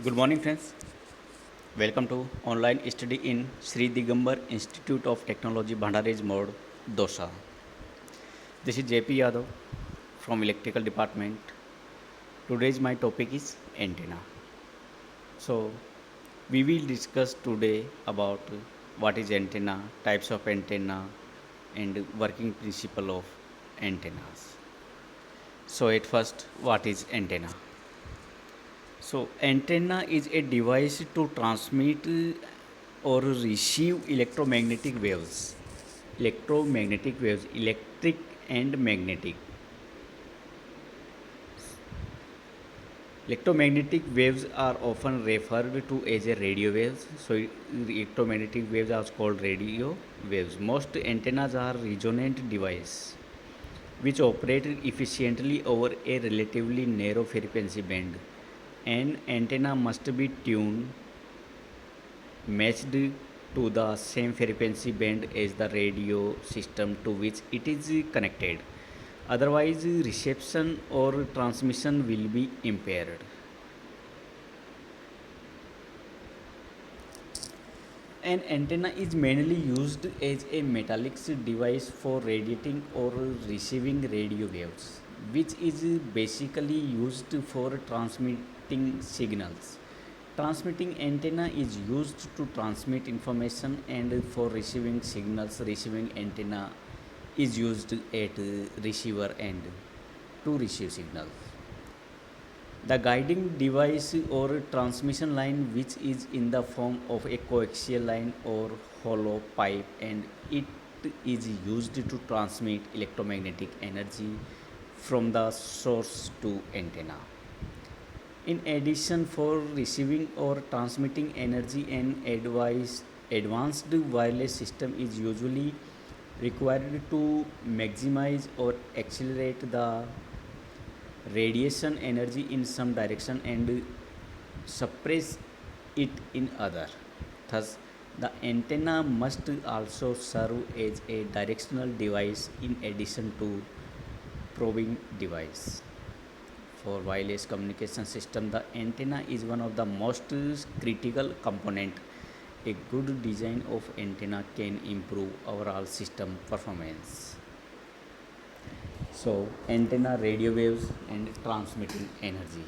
Good morning, friends. Welcome to online study in Sri Digambar Institute of Technology, Bhandaraj Mode, Dosa. This is JP Yadav from Electrical Department. Today's my topic is antenna. So, we will discuss today about what is antenna, types of antenna, and working principle of antennas. So, at first, what is antenna? So, antenna is a device to transmit or receive electromagnetic waves. Electromagnetic waves, electric and magnetic. Electromagnetic waves are often referred to as a radio waves. So, electromagnetic waves are called radio waves. Most antennas are resonant devices which operate efficiently over a relatively narrow frequency band. An antenna must be tuned matched to the same frequency band as the radio system to which it is connected. Otherwise, reception or transmission will be impaired. An antenna is mainly used as a metallic device for radiating or receiving radio waves, which is basically used for transmitting signals. Transmitting antenna is used to transmit information, and for receiving signals, receiving antenna is used at receiver end to receive signals. The guiding device or transmission line, which is in the form of a coaxial line or hollow pipe, and it is used to transmit electromagnetic energy from the source to antenna. In addition, for receiving or transmitting energy, an advanced wireless system is usually required to maximize or accelerate the radiation energy in some direction and suppress it in other. Thus, the antenna must also serve as a directional device in addition to probing device. For wireless communication system, the antenna is one of the most critical component. A good design of antenna can improve overall system performance. So, antenna, radio waves, and transmitting energy.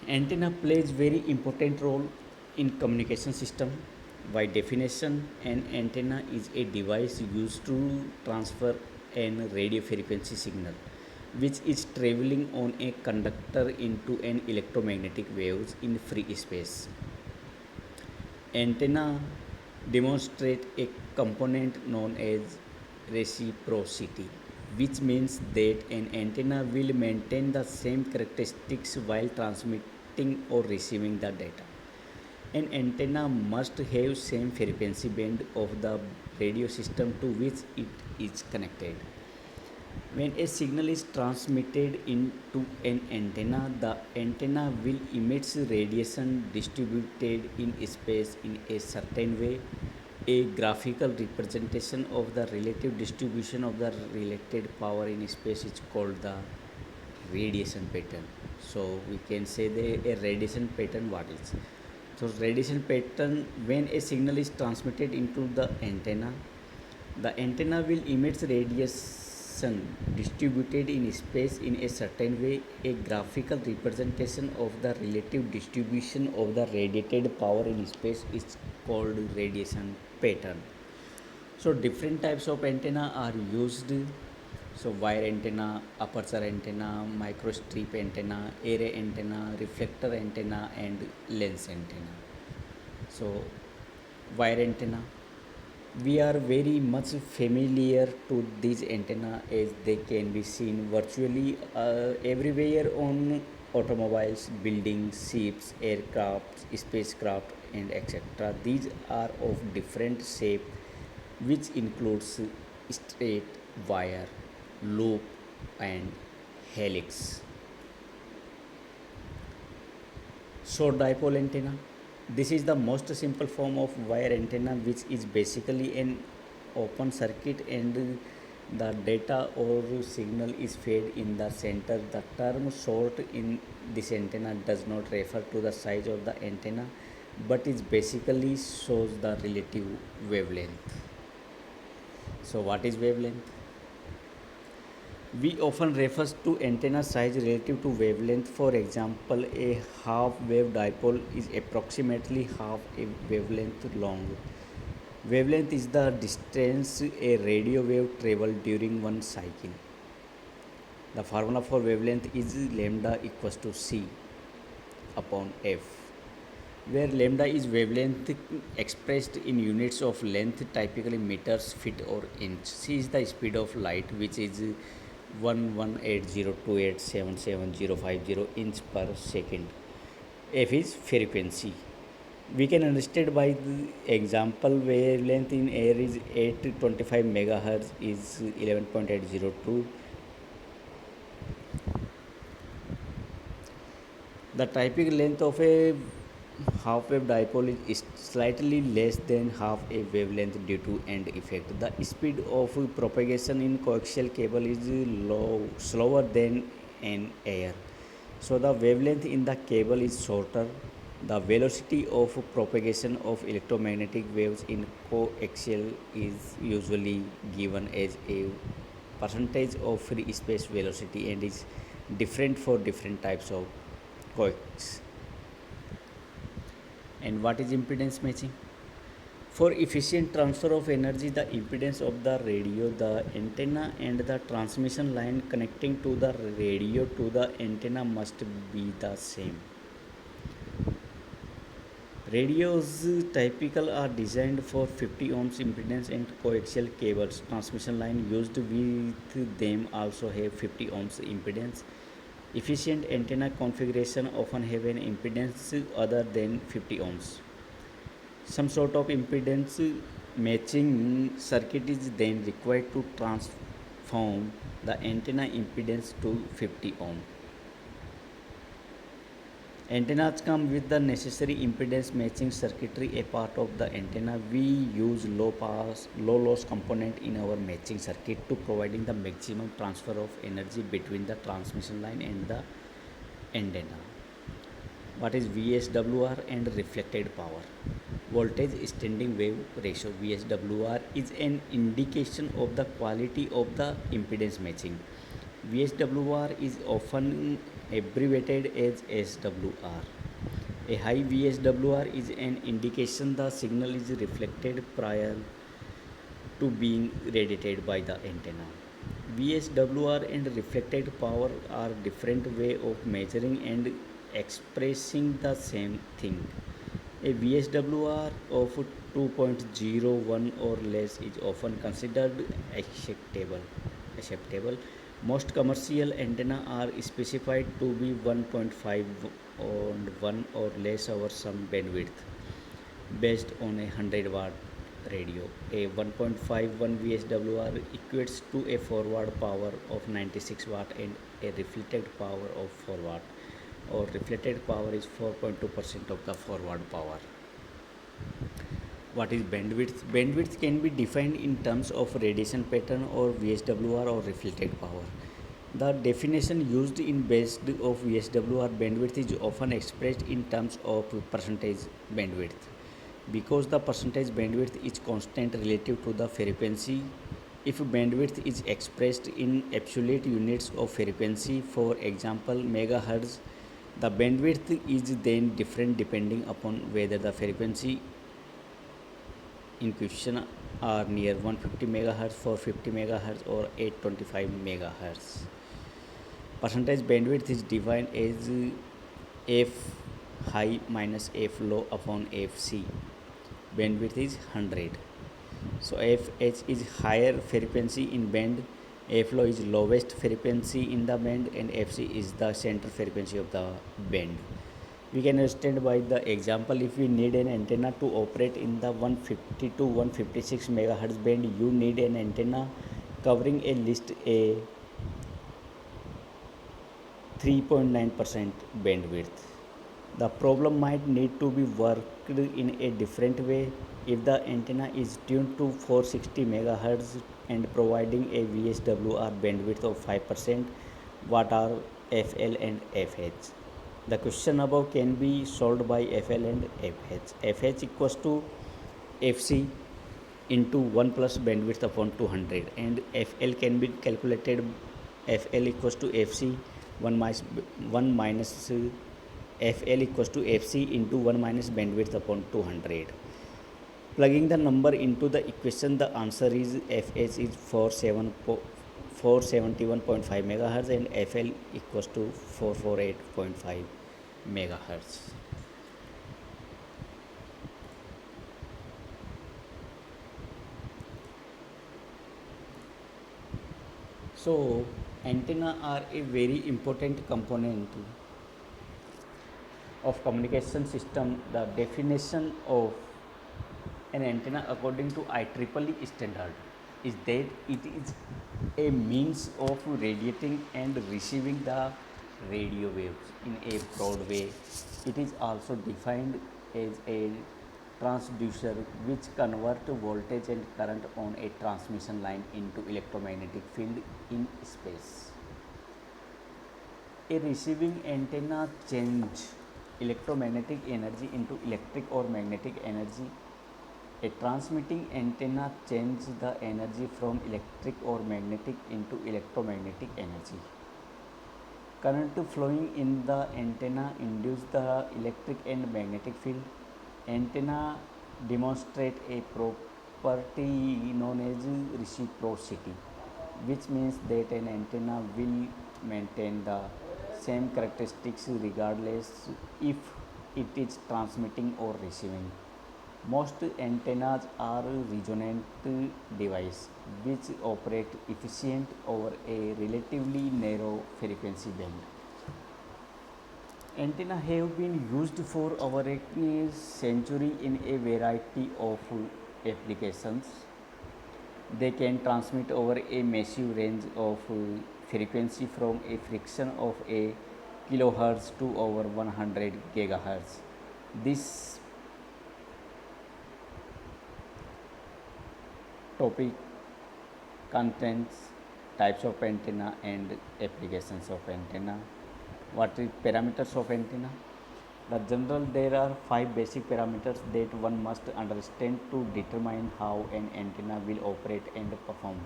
Antenna plays very important role in communication system. By definition, an antenna is a device used to transfer an radio frequency signal which is traveling on a conductor into an electromagnetic waves in free space. Antenna demonstrate a component known as reciprocity, which means that an antenna will maintain the same characteristics while transmitting or receiving the data. An antenna must have same frequency band of the radio system to which it is connected. When a signal is transmitted into an antenna, the antenna will emit radiation distributed in space in a certain way. A graphical representation of the relative distribution of the related power in space is called the radiation pattern. So we can say a radiation pattern what is. So radiation pattern, when a signal is transmitted into the antenna will emit radiation distributed in space in a certain way. A graphical representation of the relative distribution of the radiated power in space is called radiation pattern. So different types of antenna are used. So wire antenna, aperture antenna, microstrip antenna, array antenna, reflector antenna, and lens antenna. So wire antenna, we are very much familiar to these antenna as they can be seen virtually everywhere on automobiles, buildings, ships, aircraft, spacecraft, and etc. These are of different shape, which includes straight, wire, loop, and helix. Short dipole antenna, this is the most simple form of wire antenna, which is basically an open circuit and The data or signal is fed in the center. The term short in this antenna does not refer to the size of the antenna, but it basically shows the relative wavelength. So what is wavelength? We often refer to antenna size relative to wavelength. For example, a half wave dipole is approximately half a wavelength long. Wavelength is the distance a radio wave travels during one cycle. The formula for wavelength is lambda equals to c upon f, where lambda is wavelength expressed in units of length, typically meters, feet, or inch. C is the speed of light, which is 118028777050 inch per second. F is frequency. We can understand by the example wavelength in air is 825 megahertz is 11.802. The typical length of a half wave dipole is slightly less than half a wavelength due to end effect. The speed of propagation in coaxial cable is slower than in air. So the wavelength in the cable is shorter. The velocity of propagation of electromagnetic waves in coaxial is usually given as a percentage of free space velocity and is different for different types of coax. And what is impedance matching? For efficient transfer of energy, the impedance of the radio, the antenna, and the transmission line connecting to the radio to the antenna must be the same. Radios typical are designed for 50 ohms impedance, and coaxial cables transmission line used with them also have 50 ohms impedance. Efficient antenna configuration often have an impedance other than 50 ohms. Some sort of impedance matching circuit is then required to transform the antenna impedance to 50 ohm. Antennas come with the necessary impedance matching circuitry. A part of the antenna, we use low loss component in our matching circuit to providing the maximum transfer of energy between the transmission line and the antenna. What is VSWR and reflected power? Voltage standing wave ratio. VSWR is an indication of the quality of the impedance matching. VSWR is often abbreviated as SWR. A high VSWR is an indication the signal is reflected prior to being radiated by the antenna. VSWR and reflected power are different way of measuring and expressing the same thing. A VSWR of 2.01 or less is often considered acceptable. Most commercial antenna are specified to be 1.5 and 1 or less over some bandwidth based on a 100-watt radio. A 1.51 VSWR equates to a forward power of 96 watt and a reflected power of 4 watt, or reflected power is 4.2% of the forward power. What is bandwidth? Bandwidth can be defined in terms of radiation pattern or VSWR or reflected power. The definition used in base of VSWR bandwidth is often expressed in terms of percentage bandwidth. Because the percentage bandwidth is constant relative to the frequency, if bandwidth is expressed in absolute units of frequency, for example megahertz, the bandwidth is then different depending upon whether the frequency in question are near 150 megahertz for 50 megahertz or 825 megahertz. Percentage bandwidth is defined as f high minus f low upon fc. Bandwidth is 100. So fh is higher frequency in band, f low is lowest frequency in the band, and fc is the center frequency of the band. We can understand by the example, if we need an antenna to operate in the 150 to 156 megahertz band, you need an antenna covering at least a 3.9% bandwidth. The problem might need to be worked in a different way. If the antenna is tuned to 460 megahertz and providing a VSWR bandwidth of 5%. What are FL and FH? The question above can be solved by FL and FH. FH equals to FC into 1 plus bandwidth upon 200, and FL can be calculated. FL equals to FC 1 minus FL equals to FC into 1 minus bandwidth upon 200. Plugging the number into the equation, the answer is FH is 471.5 megahertz and FL equals to 448.5 megahertz. So antenna are a very important component of communication system. The definition of an antenna according to IEEE standard is that it is a means of radiating and receiving the radio waves in a broad way. It is also defined as a transducer which convert voltage and current on a transmission line into electromagnetic field in space. A receiving antenna change electromagnetic energy into electric or magnetic energy. A transmitting antenna changes the energy from electric or magnetic into electromagnetic energy. Current flowing in the antenna induces the electric and magnetic field. Antenna demonstrate a property known as reciprocity, which means that an antenna will maintain the same characteristics regardless if it is transmitting or receiving. Most antennas are resonant devices which operate efficient over a relatively narrow frequency band. Antenna have been used for over a century in a variety of applications. They can transmit over a massive range of frequency from a fraction of a kilohertz to over 100 gigahertz. This topic contains types of antenna and applications of antenna. What is parameters of antenna? The general, there are 5 basic parameters that one must understand to determine how an antenna will operate and perform.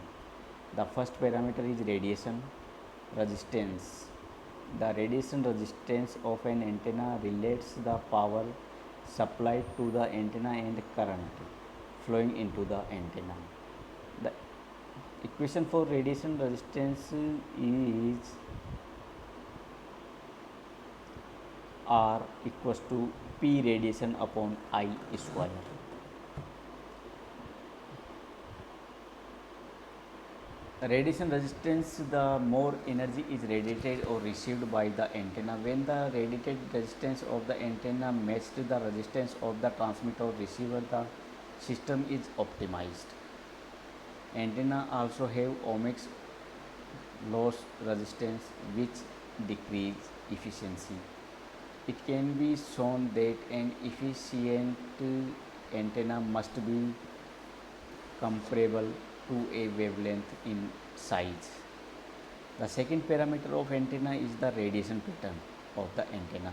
The first parameter is radiation resistance. The radiation resistance of an antenna relates the power supplied to the antenna and current flowing into the antenna. The equation for radiation resistance is R equals to P radiation upon I square. Radiation resistance, the more energy is radiated or received by the antenna. When the radiated resistance of the antenna matches the resistance of the transmitter or receiver, the system is optimized. Antenna also have ohmic loss resistance which decrease efficiency. It can be shown that an efficient antenna must be comparable to a wavelength in size. The second parameter of antenna is the radiation pattern of the antenna.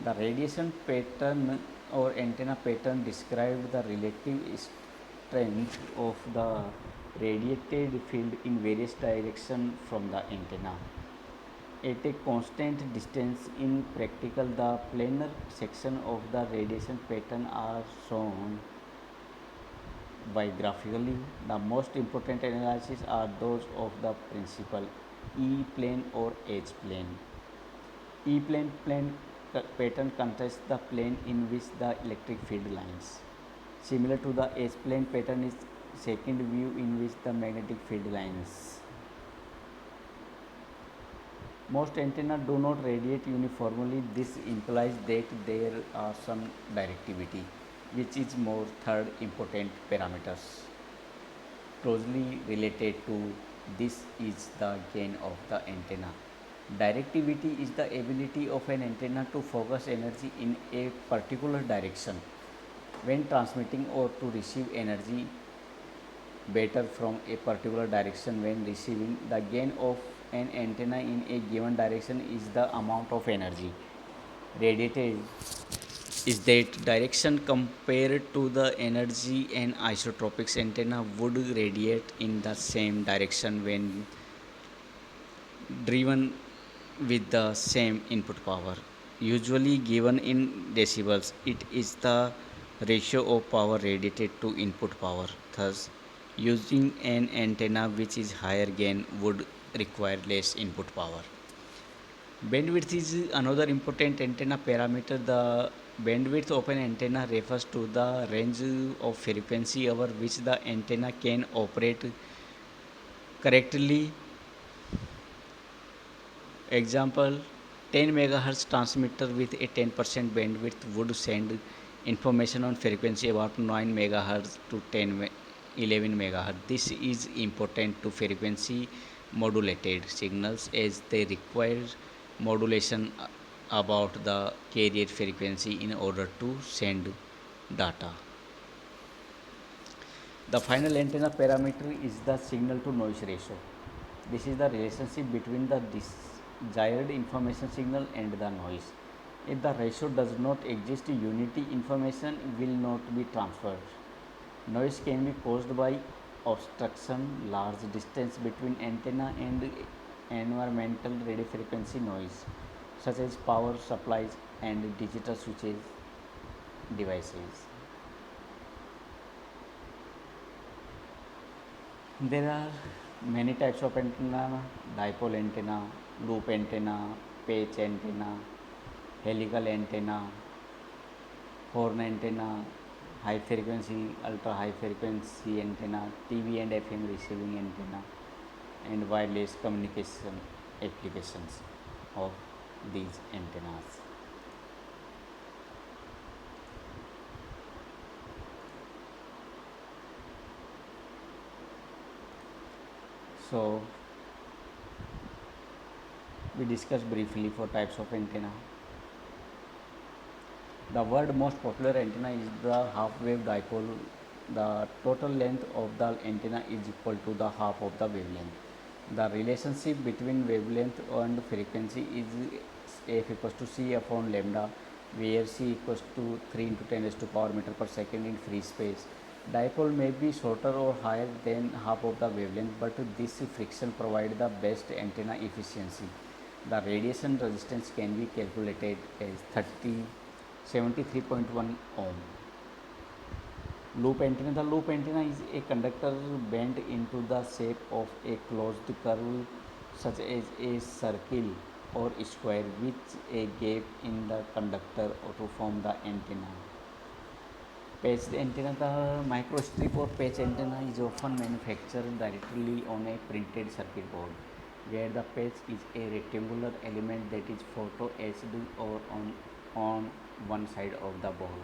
The radiation pattern or antenna pattern describes the relative strength of the radiated field in various directions from the antenna. At a constant distance, in practical, the planar section of the radiation pattern are shown by graphically. The most important analyses are those of the principal E plane or H plane. E plane pattern contrasts the plane in which the electric field lines. Similar to the H plane pattern is second view in which the magnetic field lines. Most antennas do not radiate uniformly. This implies that there are some directivity, which is more third important parameters. Closely related to this is the gain of the antenna. Directivity is the ability of an antenna to focus energy in a particular direction when transmitting or to receive energy better from a particular direction when receiving. The gain of an antenna in a given direction is the amount of energy radiated is that direction compared to the energy an isotropic antenna would radiate in the same direction when driven with the same input power, usually given in decibels. It is the ratio of power radiated to input power. Thus, using an antenna which is higher gain would require less input power. Bandwidth is another important antenna parameter. The bandwidth of an antenna refers to the range of frequency over which the antenna can operate correctly. Example, 10 MHz transmitter with a 10% bandwidth would send information on frequency about 9 MHz to 11 MHz. This is important to frequency modulated signals as they require modulation about the carrier frequency in order to send data. The final antenna parameter is the signal to noise ratio. This is the relationship between the desired information signal and the noise. If the ratio does not exist, unity information will not be transferred. Noise can be caused by obstruction, large distance between antenna and environmental radio frequency noise, such as power supplies and digital switches devices. There are many types of antenna: dipole antenna, loop antenna, patch antenna, helical antenna, horn antenna, high frequency, ultra high frequency antenna, TV and FM receiving antenna, and wireless communication applications of these antennas. So, we discussed briefly for types of antenna. The world most popular antenna is the half wave dipole. The total length of the antenna is equal to the half of the wavelength. The relationship between wavelength and frequency is F equals to C upon lambda, where C equals to 3 into 10 raised to power meter per second in free space. Dipole may be shorter or higher than half of the wavelength, but this friction provides the best antenna efficiency. The radiation resistance can be calculated as 73.1 ohm. Loop antenna. The loop antenna is a conductor bent into the shape of a closed curve, such as a circle or square, with a gap in the conductor to form the antenna. Patch antenna. The microstrip or patch antenna is often manufactured directly on a printed circuit board, where the patch is a rectangular element that is photo etched or on one side of the board.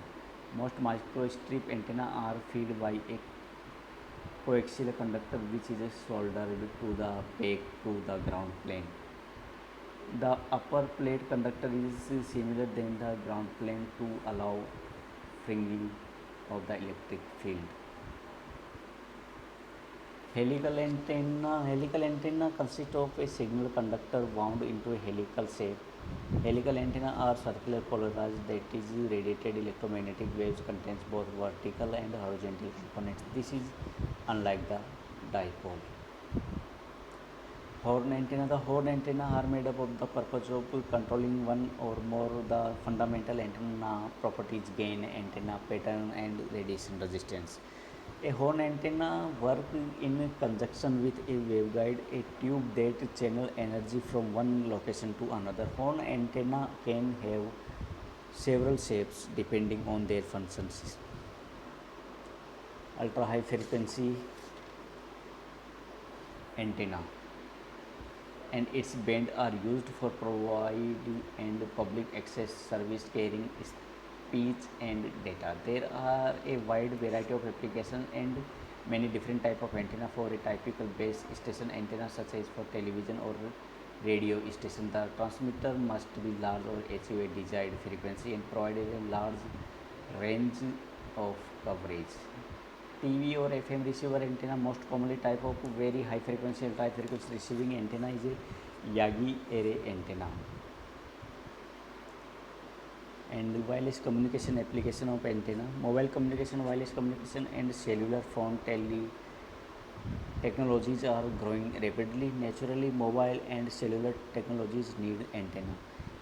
Most microstrip antenna are fed by a coaxial conductor which is soldered to the back to the ground plane. The upper plate conductor is similar than the ground plane to allow fringing of the electric field. Helical antenna consists of a signal conductor wound into a helical shape. Helical antenna are circular polarized that is radiated electromagnetic waves contains both vertical and horizontal components. This is unlike the dipole. Horn antenna. The horn antenna are made up of the purpose of controlling one or more the fundamental antenna properties: gain, antenna pattern, and radiation resistance. A horn antenna works in conjunction with a waveguide, a tube that channel energy from one location to another. Horn antenna can have several shapes depending on their functions. Ultra high frequency antenna and its band are used for providing and public access service carrying speech and data. There are a wide variety of applications and many different type of antenna. For a typical base station antenna such as for television or radio station, the transmitter must be large or achieve a desired frequency and provide a large range of coverage. TV or FM receiver antenna, most commonly type of very high frequency ultra high frequency receiving antenna is a Yagi array antenna. And wireless communication application of antenna, mobile communication, wireless communication and cellular phone technologies are growing rapidly. Naturally, mobile and cellular technologies need antenna.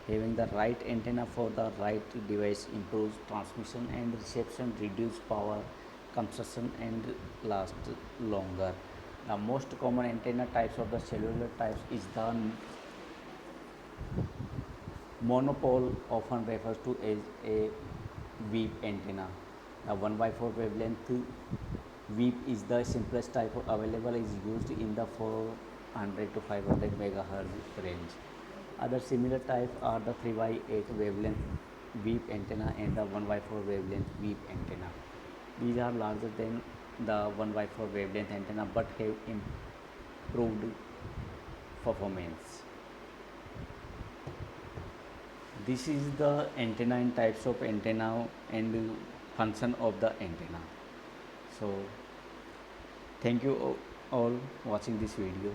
Having the right antenna for the right device improves transmission and reception, reduce power consumption and last longer. The most common antenna types of the cellular types is the monopole, often refers to as a weave antenna. The 1 by 4 wavelength weave is the simplest type available, is used in the 400 to 500 megahertz range. Other similar types are the 3 by 8 wavelength weave antenna and the 1 by 4 wavelength weave antenna. These are larger than the 1 by 4 wavelength antenna but have improved performance. This is the antenna and types of antenna and function of the antenna. So thank you all watching this video.